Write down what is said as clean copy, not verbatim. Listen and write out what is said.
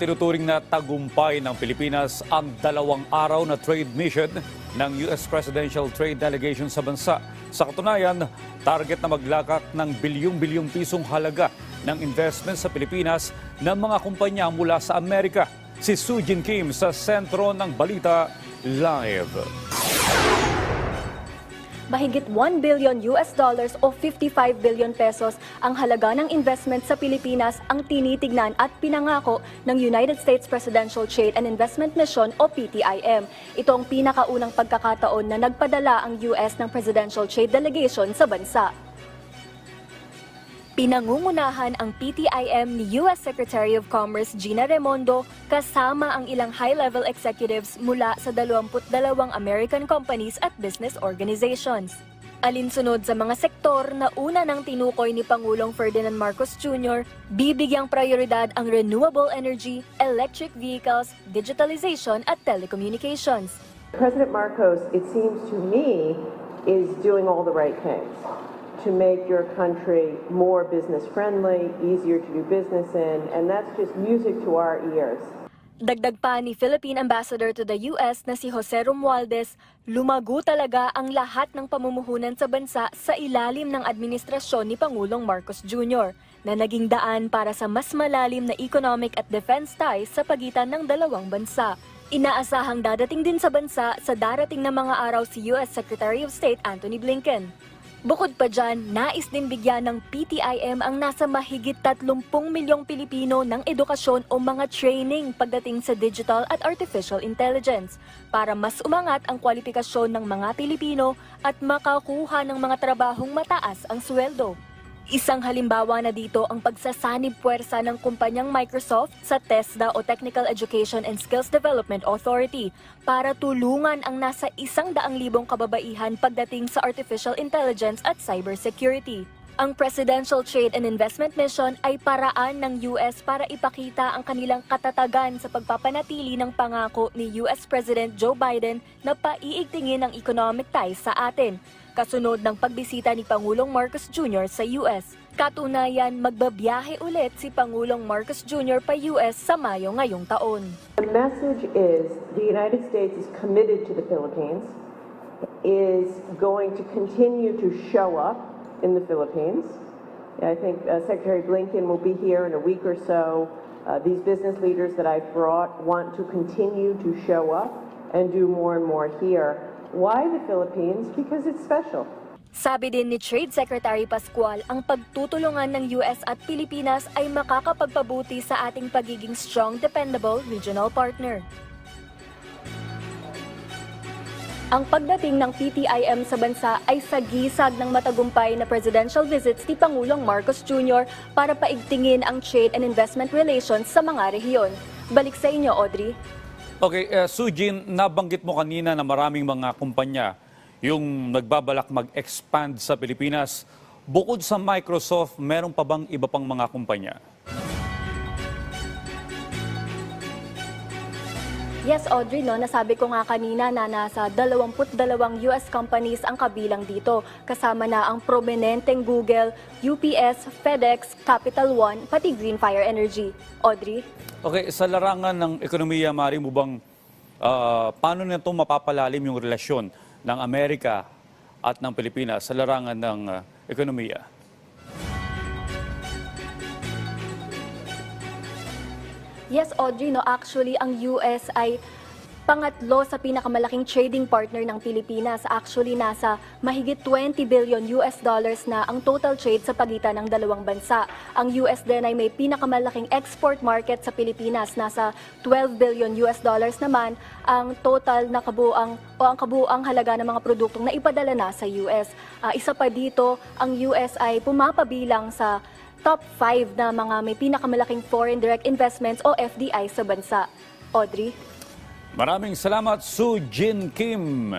Tinuturing na tagumpay ng Pilipinas ang 2 araw na trade mission ng US Presidential Trade Delegation sa bansa. Sa katunayan, target na maglakak ng bilyong-bilyong pisong halaga ng investment sa Pilipinas ng mga kumpanya mula sa Amerika. Si Sujin Kim sa sentro ng Balita Live. Mahigit $1 billion o 55 billion pesos ang halaga ng investment sa Pilipinas ang tinitignan at pinangako ng United States Presidential Trade and Investment Mission o PTIM. Ito ang pinakaunang pagkakataon na nagpadala ang US ng Presidential Trade Delegation sa bansa. Pinangungunahan ang PTIM ni US Secretary of Commerce Gina Raimondo kasama ang ilang high-level executives mula sa 22 American companies at business organizations. Alinsunod sa mga sektor na una nang tinukoy ni Pangulong Ferdinand Marcos Jr., bibigyang prioridad ang renewable energy, electric vehicles, digitalization at telecommunications. President Marcos, it seems to me, is doing all the right things to make your country more business-friendly, easier to do business in, and that's just music to our ears. Dagdag pa ni Philippine Ambassador to the US na si Jose Romualdez, lumago talaga ang lahat ng pamumuhunan sa bansa sa ilalim ng administrasyon ni Pangulong Marcos Jr. na naging daan para sa mas malalim na economic at defense ties sa pagitan ng dalawang bansa. Inaasahang dadating din sa bansa sa darating na mga araw si US Secretary of State Antony Blinken. Bukod pa dyan, nais din bigyan ng PTIM ang nasa mahigit 30 milyong Pilipino ng edukasyon o mga training pagdating sa digital at artificial intelligence para mas umangat ang kwalifikasyon ng mga Pilipino at makakuha ng mga trabahong mataas ang sweldo. Isang halimbawa na dito ang pagsasanib puwersa ng kumpanyang Microsoft sa TESDA o Technical Education and Skills Development Authority para tulungan ang nasa 100,000 kababaihan pagdating sa artificial intelligence at cybersecurity. Ang Presidential Trade and Investment Mission ay paraan ng US para ipakita ang kanilang katatagan sa pagpapanatili ng pangako ni US President Joe Biden na paiigtingin ang economic ties sa atin, kasunod ng pagbisita ni Pangulong Marcos Jr. sa US. Katunayan, magbabiyahe ulit si Pangulong Marcos Jr. pa US sa Mayo ngayong taon. The message is the United States is committed to the Philippines, is going to continue to show up in the Philippines. I think Secretary Blinken will be here in a week or so. These business leaders that I've brought want to continue to show up and do more and more here. Why the Philippines? Because it's special. Sabi din ni Trade Secretary Pascual, ang pagtutulungan ng US at Pilipinas ay makakapagpabuti sa ating pagiging strong, dependable regional partner. Ang pagdating ng PTIM sa bansa ay sagisag ng matagumpay na presidential visits ni Pangulong Marcos Jr. para paigtingin ang trade and investment relations sa mga rehiyon. Balik sa inyo, Audrey. Okay, Sujin, nabanggit mo kanina na maraming mga kumpanya yung nagbabalak mag-expand sa Pilipinas. Bukod sa Microsoft, meron pa bang iba pang mga kumpanya? Yes, Audrey, nasabi ko nga kanina na nasa 22 US companies ang kabilang dito. Kasama na ang prominenteng Google, UPS, FedEx, Capital One, pati Green Fire Energy. Audrey? Okay, sa larangan ng ekonomiya, mari mo bang paano nito mapapalalim yung relasyon ng Amerika at ng Pilipinas sa larangan ng ekonomiya? Yes, Audrey, actually ang US ay pangatlo sa pinakamalaking trading partner ng Pilipinas. Actually, nasa mahigit 20 billion US dollars na ang total trade sa pagitan ng dalawang bansa. Ang US din ay may pinakamalaking export market sa Pilipinas. Nasa 12 billion US dollars naman ang total na ang kabuuang halaga ng mga produktong naipadala na sa US. Isa pa dito, ang US ay pumapabilang sa top 5 na mga may pinakamalaking foreign direct investments o FDI sa bansa. Audrey? Maraming salamat, Sujin Kim.